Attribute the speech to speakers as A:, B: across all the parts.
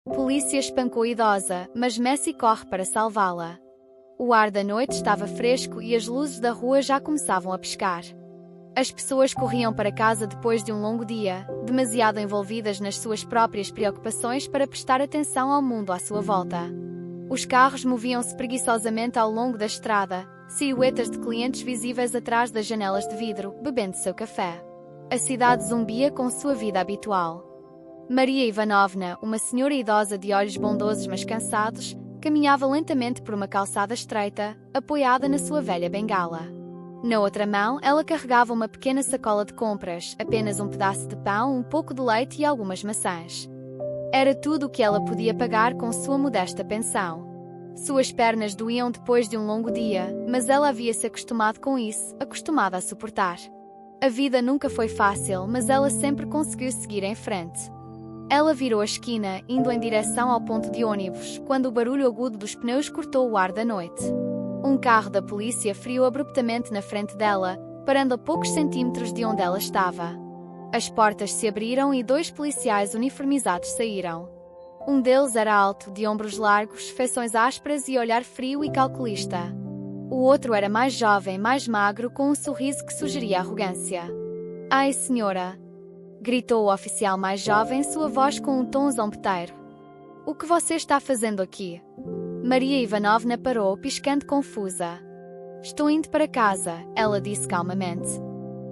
A: Polícia espancou idosa, mas Messi corre para salvá-la. O ar da noite estava fresco e as luzes da rua já começavam a piscar. As pessoas corriam para casa depois de um longo dia, demasiado envolvidas nas suas próprias preocupações para prestar atenção ao mundo à sua volta. Os carros moviam-se preguiçosamente ao longo da estrada, silhuetas de clientes visíveis atrás das janelas de vidro, bebendo seu café. A cidade zumbia com sua vida habitual. Maria Ivanovna, uma senhora idosa de olhos bondosos mas cansados, caminhava lentamente por uma calçada estreita, apoiada na sua velha bengala. Na outra mão, ela carregava uma pequena sacola de compras, apenas um pedaço de pão, um pouco de leite e algumas maçãs. Era tudo o que ela podia pagar com sua modesta pensão. Suas pernas doíam depois de um longo dia, mas ela havia-se acostumado com isso, acostumada a suportar. A vida nunca foi fácil, mas ela sempre conseguiu seguir em frente. Ela virou a esquina, indo em direção ao ponto de ônibus, quando o barulho agudo dos pneus cortou o ar da noite. Um carro da polícia friou abruptamente na frente dela, parando a poucos centímetros de onde ela estava. As portas se abriram e 2 policiais uniformizados saíram. Um deles era alto, de ombros largos, feições ásperas e olhar frio e calculista. O outro era mais jovem, mais magro, com um sorriso que sugeria arrogância. "Ai, senhora!" gritou o oficial mais jovem, sua voz com um tom zombeteiro. "O que você está fazendo aqui?" Maria Ivanovna parou, piscando confusa. "Estou indo para casa", ela disse calmamente.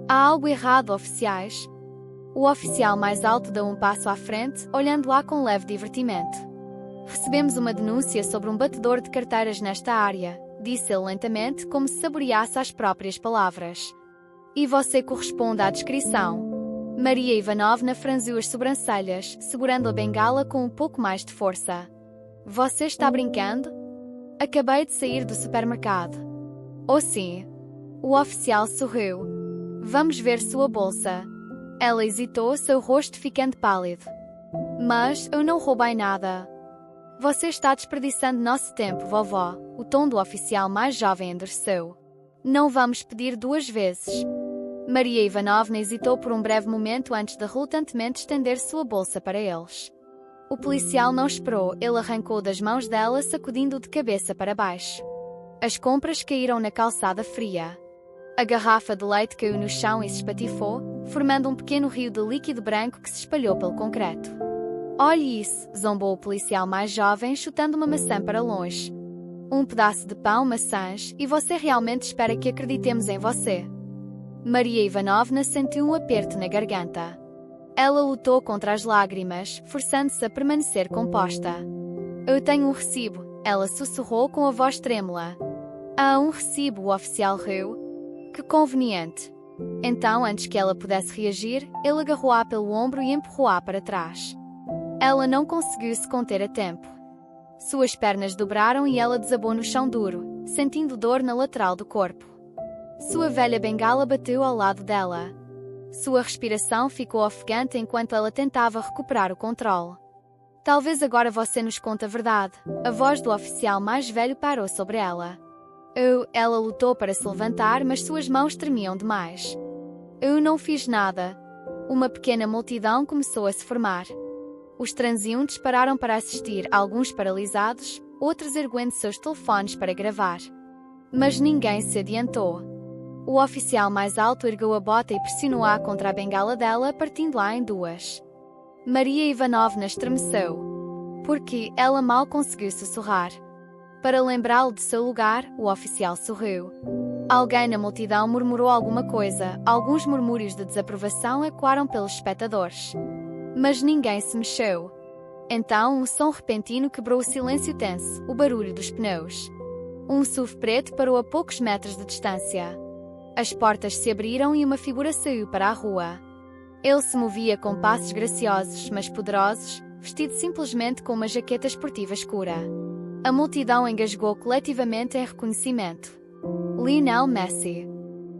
A: "Há algo errado, oficiais?" O oficial mais alto deu um passo à frente, olhando-a com leve divertimento. "Recebemos uma denúncia sobre um batedor de carteiras nesta área", disse ele lentamente, como se saboreasse as próprias palavras. "E você corresponde à descrição." Maria Ivanovna franziu as sobrancelhas, segurando a bengala com um pouco mais de força. "Você está brincando? Acabei de sair do supermercado." "Oh sim." O oficial sorriu. "Vamos ver sua bolsa." Ela hesitou, seu rosto ficando pálido. "Mas eu não roubei nada." "Você está desperdiçando nosso tempo, vovó." O tom do oficial mais jovem endureceu. "Não vamos pedir 2 vezes." Maria Ivanovna hesitou por um breve momento antes de relutantemente estender sua bolsa para eles. O policial não esperou, ele arrancou das mãos dela, sacudindo-o de cabeça para baixo. As compras caíram na calçada fria. A garrafa de leite caiu no chão e se espatifou, formando um pequeno rio de líquido branco que se espalhou pelo concreto. "Olhe isso", zombou o policial mais jovem, chutando uma maçã para longe. "Um pedaço de pão, maçãs, e você realmente espera que acreditemos em você?" Maria Ivanovna sentiu um aperto na garganta. Ela lutou contra as lágrimas, forçando-se a permanecer composta. "Eu tenho um recibo", ela sussurrou com a voz trêmula. "Ah, um recibo", o oficial riu. "Que conveniente." Então, antes que ela pudesse reagir, ele agarrou-a pelo ombro e empurrou-a para trás. Ela não conseguiu se conter a tempo. Suas pernas dobraram e ela desabou no chão duro, sentindo dor na lateral do corpo. Sua velha bengala bateu ao lado dela. Sua respiração ficou ofegante enquanto ela tentava recuperar o controle. "Talvez agora você nos conte a verdade." A voz do oficial mais velho parou sobre ela. Ela lutou para se levantar, mas suas mãos tremiam demais. "Eu não fiz nada." Uma pequena multidão começou a se formar. Os transeuntes pararam para assistir, alguns paralisados, outros erguendo seus telefones para gravar. Mas ninguém se adiantou. O oficial mais alto ergueu a bota e pressionou-a contra a bengala dela, partindo-a em 2. Maria Ivanovna estremeceu. Porque ela mal conseguiu sussurrar. Para lembrá-lo de seu lugar, o oficial sorriu. Alguém na multidão murmurou alguma coisa, alguns murmúrios de desaprovação ecoaram pelos espectadores. Mas ninguém se mexeu. Então um som repentino quebrou o silêncio tenso, o barulho dos pneus. Um SUV preto parou a poucos metros de distância. As portas se abriram e uma figura saiu para a rua. Ele se movia com passos graciosos, mas poderosos, vestido simplesmente com uma jaqueta esportiva escura. A multidão engasgou coletivamente em reconhecimento. Lionel Messi.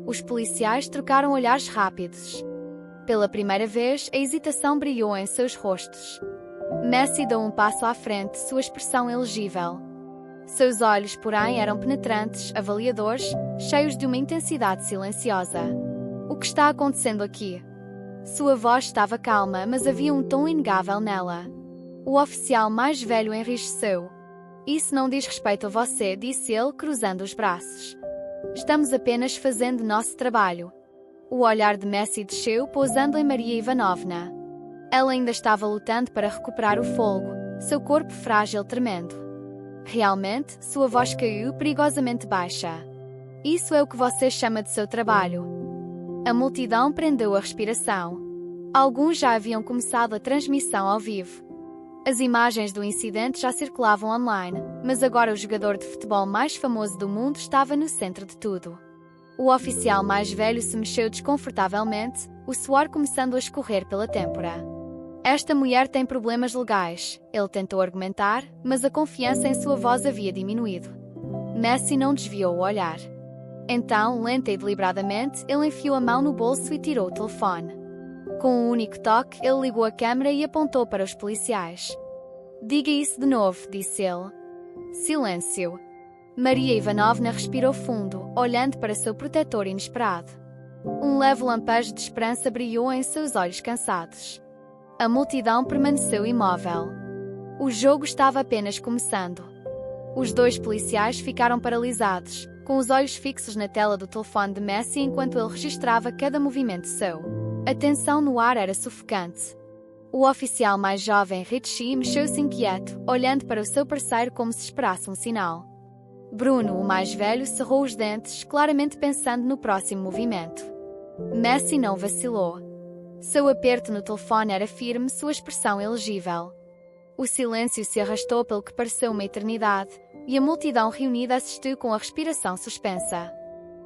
A: Os policiais trocaram olhares rápidos. Pela primeira vez, a hesitação brilhou em seus rostos. Messi deu um passo à frente, sua expressão elegível. Seus olhos, porém, eram penetrantes, avaliadores, cheios de uma intensidade silenciosa. "O que está acontecendo aqui?" Sua voz estava calma, mas havia um tom inegável nela. O oficial mais velho enrijeceu. Isso não diz respeito a você, disse ele, cruzando os braços. Estamos apenas fazendo nosso trabalho. O olhar de Messi desceu, pousando em Maria Ivanovna. Ela ainda estava lutando para recuperar o fôlego, seu corpo frágil tremendo. Realmente, sua voz caiu perigosamente baixa. Isso é o que você chama de seu trabalho? A multidão prendeu a respiração. Alguns já haviam começado a transmissão ao vivo. As imagens do incidente já circulavam online, mas agora o jogador de futebol mais famoso do mundo estava no centro de tudo. O oficial mais velho se mexeu desconfortavelmente, o suor começando a escorrer pela têmpora. Esta mulher tem problemas legais, ele tentou argumentar, mas a confiança em sua voz havia diminuído. Messi não desviou o olhar. Então, lenta e deliberadamente, ele enfiou a mão no bolso e tirou o telefone. Com um único toque, ele ligou a câmera e apontou para os policiais. Diga isso de novo, disse ele. Silêncio. Maria Ivanovna respirou fundo, olhando para seu protetor inesperado. Um leve lampejo de esperança brilhou em seus olhos cansados. A multidão permaneceu imóvel. O jogo estava apenas começando. Os dois policiais ficaram paralisados, com os olhos fixos na tela do telefone de Messi enquanto ele registrava cada movimento seu. A tensão no ar era sufocante. O oficial mais jovem, Richie, mexeu-se inquieto, olhando para o seu parceiro como se esperasse um sinal. Bruno, o mais velho, cerrou os dentes, claramente pensando no próximo movimento. Messi não vacilou. Seu aperto no telefone era firme, sua expressão elegível. O silêncio se arrastou pelo que pareceu uma eternidade, e a multidão reunida assistiu com a respiração suspensa.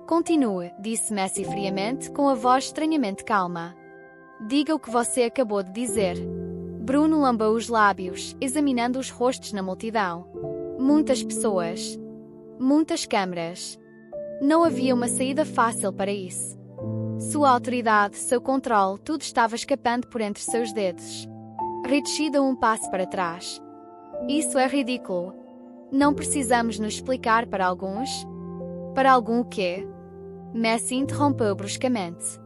A: Continue, disse Messi friamente, com a voz estranhamente calma. Diga o que você acabou de dizer. Bruno lambeu os lábios, examinando os rostos na multidão. Muitas pessoas. Muitas câmaras. Não havia uma saída fácil para isso. Sua autoridade, seu controle, tudo estava escapando por entre seus dedos. Richie deu um passo para trás. Isso é ridículo. Não precisamos nos explicar para alguns? Para algum o quê? Messi interrompeu bruscamente.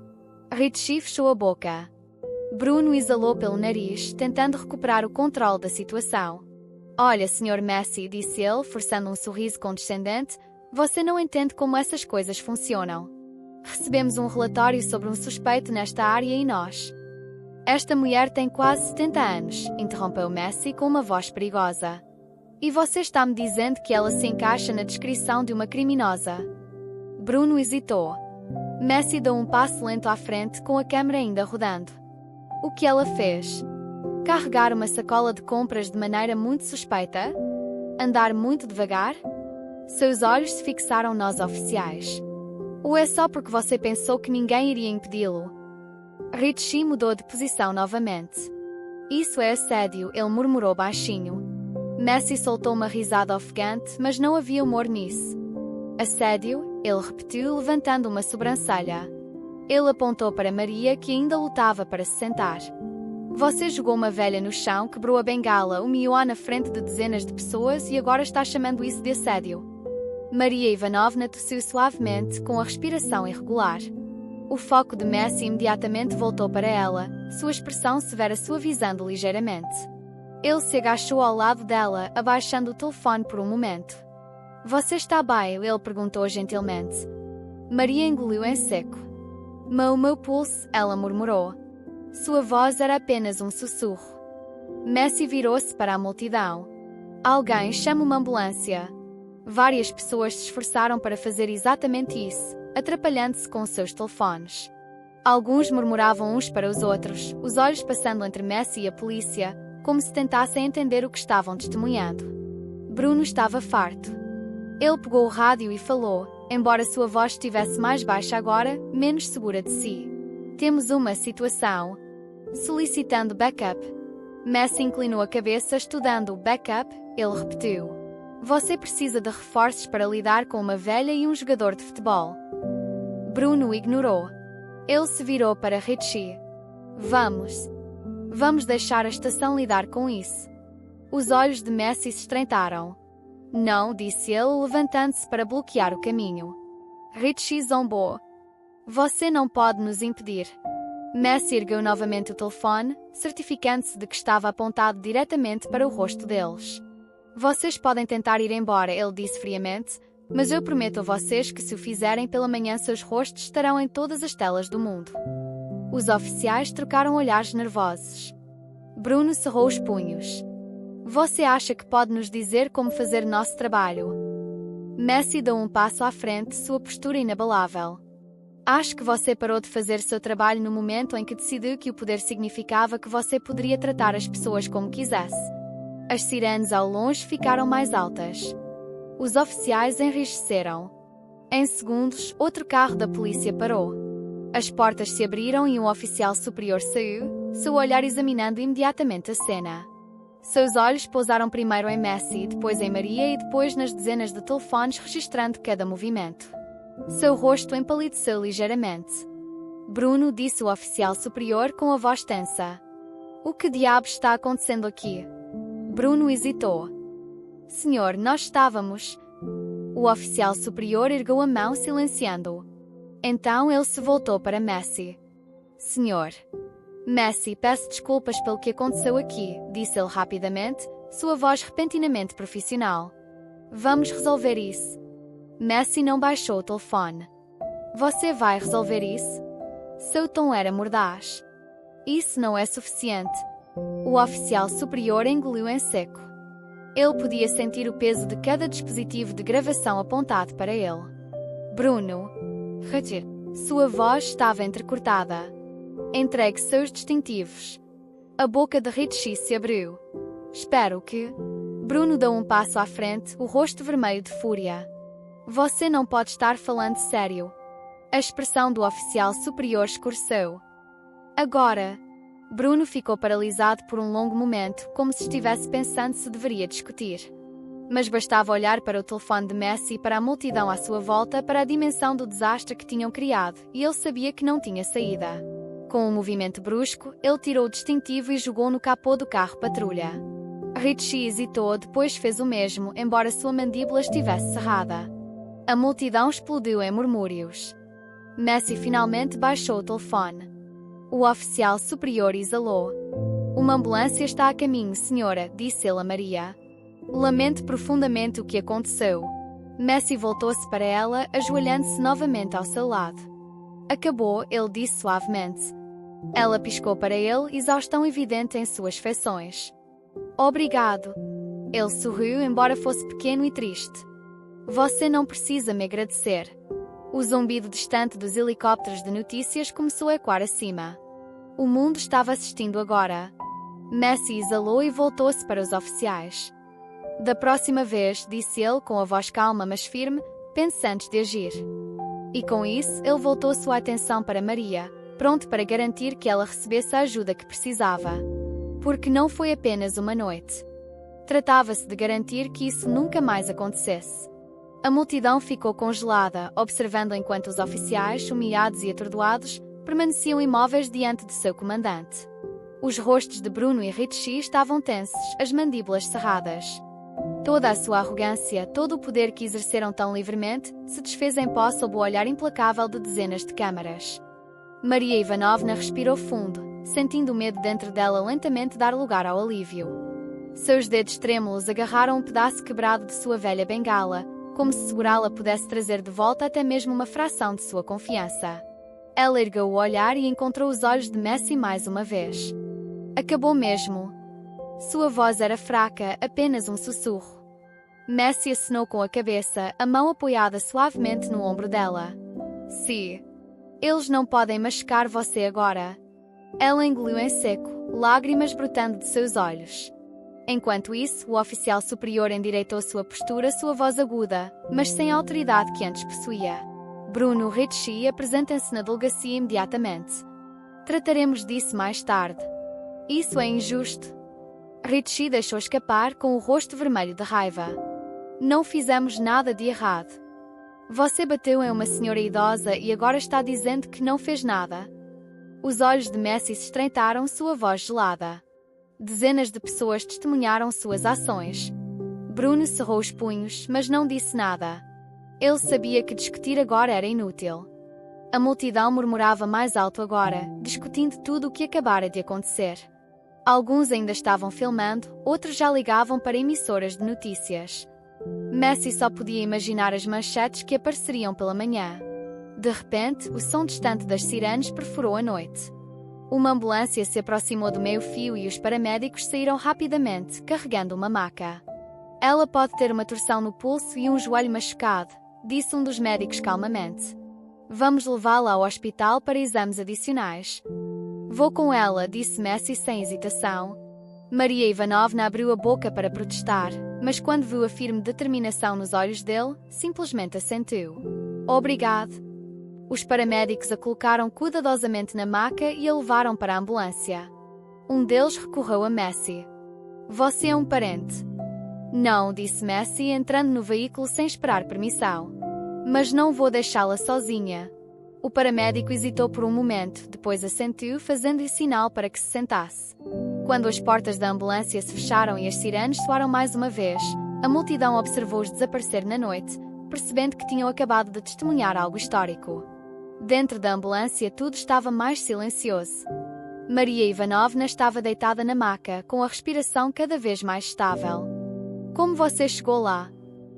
A: Richie fechou a boca. Bruno exalou pelo nariz, tentando recuperar o controle da situação. Olha, Sr. Messi, disse ele, forçando um sorriso condescendente, você não entende como essas coisas funcionam. Recebemos um relatório sobre um suspeito nesta área e nós. Esta mulher tem quase 70 anos, interrompeu Messi com uma voz perigosa. E você está me dizendo que ela se encaixa na descrição de uma criminosa? Bruno hesitou. Messi deu um passo lento à frente, com a câmera ainda rodando. O que ela fez? Carregar uma sacola de compras de maneira muito suspeita? Andar muito devagar? Seus olhos se fixaram nos oficiais. Ou é só porque você pensou que ninguém iria impedi-lo? Richie mudou de posição novamente. Isso é assédio, ele murmurou baixinho. Messi soltou uma risada ofegante, mas não havia humor nisso. Assédio, ele repetiu, levantando uma sobrancelha. Ele apontou para Maria, que ainda lutava para se sentar. Você jogou uma velha no chão, quebrou a bengala, humilhou-a na frente de dezenas de pessoas e agora está chamando isso de assédio. Maria Ivanovna tossiu suavemente, com a respiração irregular. O foco de Messi imediatamente voltou para ela, sua expressão severa suavizando ligeiramente. Ele se agachou ao lado dela, abaixando o telefone por um momento. Você está bem? Ele perguntou gentilmente. Maria engoliu em seco. O meu pulso, ela murmurou. Sua voz era apenas um sussurro. Messi virou-se para a multidão. Alguém chama uma ambulância. Várias pessoas se esforçaram para fazer exatamente isso, atrapalhando-se com seus telefones. Alguns murmuravam uns para os outros, os olhos passando entre Messi e a polícia, como se tentassem entender o que estavam testemunhando. Bruno estava farto. Ele pegou o rádio e falou, embora sua voz estivesse mais baixa agora, menos segura de si. Temos uma situação. Solicitando backup. Messi inclinou a cabeça, estudando o backup, ele repetiu. Você precisa de reforços para lidar com uma velha e um jogador de futebol. Bruno ignorou. Ele se virou para Richie. Vamos deixar a estação lidar com isso. Os olhos de Messi se estreitaram. Não, disse ele, levantando-se para bloquear o caminho. Richie zombou. Você não pode nos impedir. Messi ergueu novamente o telefone, certificando-se de que estava apontado diretamente para o rosto deles. Vocês podem tentar ir embora, ele disse friamente, mas eu prometo a vocês que se o fizerem pela manhã seus rostos estarão em todas as telas do mundo. Os oficiais trocaram olhares nervosos. Bruno cerrou os punhos. Você acha que pode nos dizer como fazer nosso trabalho? Messi deu um passo à frente, sua postura inabalável. Acho que você parou de fazer seu trabalho no momento em que decidiu que o poder significava que você poderia tratar as pessoas como quisesse. As sirenes ao longe ficaram mais altas. Os oficiais enrijeceram. Em segundos, outro carro da polícia parou. As portas se abriram e um oficial superior saiu, seu olhar examinando imediatamente a cena. Seus olhos pousaram primeiro em Messi, depois em Maria e depois nas dezenas de telefones registrando cada movimento. Seu rosto empalideceu ligeiramente. Bruno, disse o oficial superior com a voz tensa. O que diabos está acontecendo aqui? Bruno hesitou. Senhor, nós estávamos... O oficial superior ergueu a mão silenciando-o. Então ele se voltou para Messi. Senhor. Messi, peço desculpas pelo que aconteceu aqui, disse ele rapidamente, sua voz repentinamente profissional. Vamos resolver isso. Messi não baixou o telefone. Você vai resolver isso? Seu tom era mordaz. Isso não é suficiente. O oficial superior engoliu em seco. Ele podia sentir o peso de cada dispositivo de gravação apontado para ele. Bruno. Sua voz estava entrecortada. Entregue seus distintivos. A boca de Richie se abriu. Espero que... Bruno deu um passo à frente, o rosto vermelho de fúria. Você não pode estar falando sério. A expressão do oficial superior escureceu. Agora... Bruno ficou paralisado por um longo momento, como se estivesse pensando se deveria discutir. Mas bastava olhar para o telefone de Messi e para a multidão à sua volta para a dimensão do desastre que tinham criado, e ele sabia que não tinha saída. Com um movimento brusco, ele tirou o distintivo e jogou no capô do carro patrulha. Richie hesitou, depois fez o mesmo, embora sua mandíbula estivesse cerrada. A multidão explodiu em murmúrios. Messi finalmente baixou o telefone. O oficial superior exalou. Uma ambulância está a caminho, senhora, disse ele a Maria. Lamento profundamente o que aconteceu. Messi voltou-se para ela, ajoelhando-se novamente ao seu lado. Acabou, ele disse suavemente. Ela piscou para ele, exaustão evidente em suas feições. Obrigado. Ele sorriu, embora fosse pequeno e triste. Você não precisa me agradecer. O zumbido distante dos helicópteros de notícias começou a ecoar acima. O mundo estava assistindo agora. Messi exalou e voltou-se para os oficiais. Da próxima vez, disse ele com a voz calma mas firme, pense antes de agir. E com isso, ele voltou sua atenção para Maria, pronto para garantir que ela recebesse a ajuda que precisava. Porque não foi apenas uma noite. Tratava-se de garantir que isso nunca mais acontecesse. A multidão ficou congelada, observando enquanto os oficiais, humilhados e atordoados, permaneciam imóveis diante de seu comandante. Os rostos de Bruno e Richie estavam tensos, as mandíbulas cerradas. Toda a sua arrogância, todo o poder que exerceram tão livremente, se desfez em pó sob o olhar implacável de dezenas de câmaras. Maria Ivanovna respirou fundo, sentindo o medo dentro dela lentamente dar lugar ao alívio. Seus dedos trêmulos agarraram um pedaço quebrado de sua velha bengala, como se segurá-la pudesse trazer de volta até mesmo uma fração de sua confiança. Ela ergueu o olhar e encontrou os olhos de Messi mais uma vez. Acabou mesmo. Sua voz era fraca, apenas um sussurro. Messi acenou com a cabeça, a mão apoiada suavemente no ombro dela. Sim. Eles não podem machucar você agora. Ela engoliu em seco, lágrimas brotando de seus olhos. Enquanto isso, o oficial superior endireitou sua postura, sua voz aguda, mas sem a autoridade que antes possuía. Bruno e Richie apresentem-se na delegacia imediatamente. Trataremos disso mais tarde. Isso é injusto. Richie deixou escapar com o rosto vermelho de raiva. Não fizemos nada de errado. Você bateu em uma senhora idosa e agora está dizendo que não fez nada. Os olhos de Messi se estreitaram, sua voz gelada. Dezenas de pessoas testemunharam suas ações. Bruno cerrou os punhos, mas não disse nada. Ele sabia que discutir agora era inútil. A multidão murmurava mais alto agora, discutindo tudo o que acabara de acontecer. Alguns ainda estavam filmando, outros já ligavam para emissoras de notícias. Messi só podia imaginar as manchetes que apareceriam pela manhã. De repente, o som distante das sirenes perfurou a noite. Uma ambulância se aproximou do meio-fio e os paramédicos saíram rapidamente, carregando uma maca. Ela pode ter uma torção no pulso e um joelho machucado, disse um dos médicos calmamente. Vamos levá-la ao hospital para exames adicionais. Vou com ela, disse Messi sem hesitação. Maria Ivanovna abriu a boca para protestar, mas quando viu a firme determinação nos olhos dele, simplesmente assentiu. Obrigado. Os paramédicos a colocaram cuidadosamente na maca e a levaram para a ambulância. Um deles recorreu a Messi. Você é um parente? Não, disse Messi entrando no veículo sem esperar permissão. Mas não vou deixá-la sozinha. O paramédico hesitou por um momento, depois assentiu, fazendo-lhe sinal para que se sentasse. Quando as portas da ambulância se fecharam e as sirenes soaram mais uma vez, a multidão observou-os desaparecer na noite, percebendo que tinham acabado de testemunhar algo histórico. Dentro da ambulância tudo estava mais silencioso. Maria Ivanovna estava deitada na maca, com a respiração cada vez mais estável. Como você chegou lá?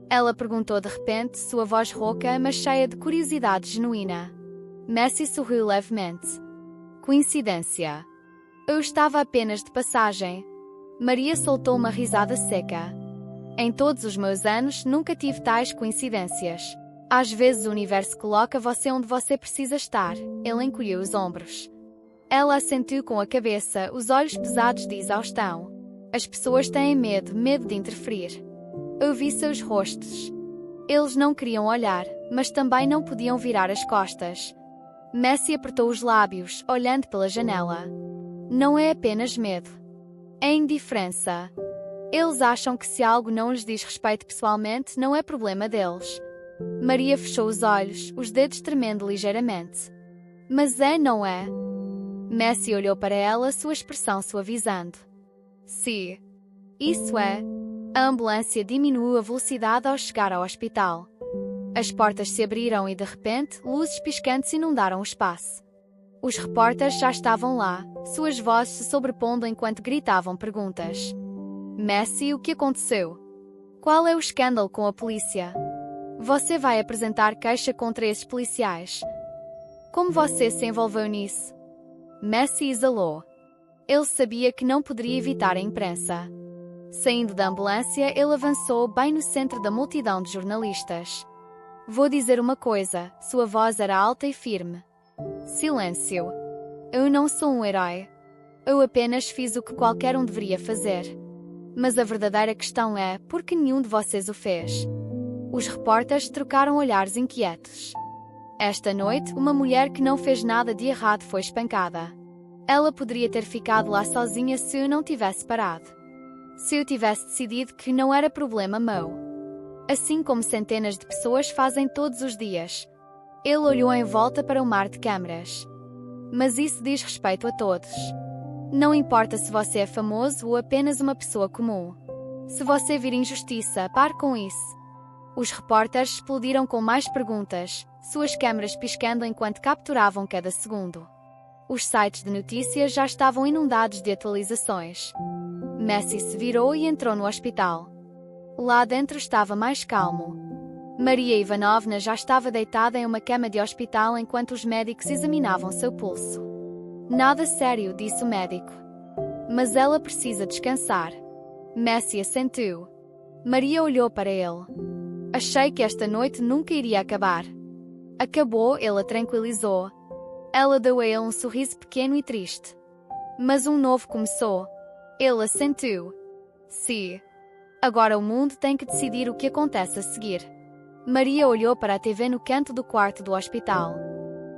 A: Ela perguntou de repente, sua voz rouca, mas cheia de curiosidade genuína. Messi sorriu levemente. Coincidência. Eu estava apenas de passagem. Maria soltou uma risada seca. Em todos os meus anos, nunca tive tais coincidências. Às vezes o universo coloca você onde você precisa estar. Ele encolheu os ombros. Ela assentiu com a cabeça, os olhos pesados de exaustão. As pessoas têm medo de interferir. Eu vi seus rostos. Eles não queriam olhar, mas também não podiam virar as costas. Messi apertou os lábios, olhando pela janela. Não é apenas medo. É indiferença. Eles acham que se algo não lhes diz respeito pessoalmente, não é problema deles. Maria fechou os olhos, os dedos tremendo ligeiramente. Mas é, não é? Messi olhou para ela, sua expressão suavizando. Sim. Isso é. A ambulância diminuiu a velocidade ao chegar ao hospital. As portas se abriram e, de repente, luzes piscantes inundaram o espaço. Os repórteres já estavam lá, suas vozes se sobrepondo enquanto gritavam perguntas. Messi, o que aconteceu? Qual é o escândalo com a polícia? Você vai apresentar queixa contra esses policiais? Como você se envolveu nisso? Messi exalou. Ele sabia que não poderia evitar a imprensa. Saindo da ambulância, ele avançou bem no centro da multidão de jornalistas. Vou dizer uma coisa, sua voz era alta e firme. Silêncio. Eu não sou um herói. Eu apenas fiz o que qualquer um deveria fazer. Mas a verdadeira questão é, por que nenhum de vocês o fez? Os repórteres trocaram olhares inquietos. Esta noite, uma mulher que não fez nada de errado foi espancada. Ela poderia ter ficado lá sozinha se eu não tivesse parado. Se eu tivesse decidido que não era problema meu. Assim como centenas de pessoas fazem todos os dias. Ele olhou em volta para o mar de câmaras. Mas isso diz respeito a todos. Não importa se você é famoso ou apenas uma pessoa comum. Se você vir injustiça, pare com isso. Os repórteres explodiram com mais perguntas, suas câmaras piscando enquanto capturavam cada segundo. Os sites de notícias já estavam inundados de atualizações. Messi se virou e entrou no hospital. Lá dentro estava mais calmo. Maria Ivanovna já estava deitada em uma cama de hospital enquanto os médicos examinavam seu pulso. Nada sério, disse o médico. Mas ela precisa descansar. Messi assentiu. Maria olhou para ele. Achei que esta noite nunca iria acabar. Acabou, ele a tranquilizou. Ela deu a ele um sorriso pequeno e triste. Mas um novo começou. Ele assentiu. Sim. Agora o mundo tem que decidir o que acontece a seguir. Maria olhou para a TV no canto do quarto do hospital.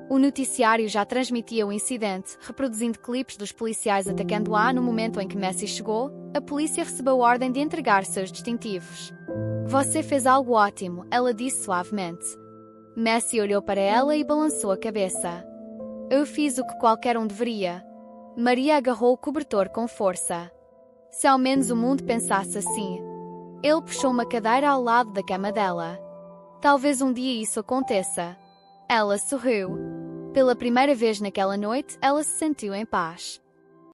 A: O noticiário já transmitia o incidente, reproduzindo clipes dos policiais atacando-a no momento em que Messi chegou. A polícia recebeu ordem de entregar seus distintivos. Você fez algo ótimo, ela disse suavemente. Messi olhou para ela e balançou a cabeça. Eu fiz o que qualquer um deveria. Maria agarrou o cobertor com força. Se ao menos o mundo pensasse assim. Ele puxou uma cadeira ao lado da cama dela. Talvez um dia isso aconteça. Ela sorriu. Pela primeira vez naquela noite, ela se sentiu em paz.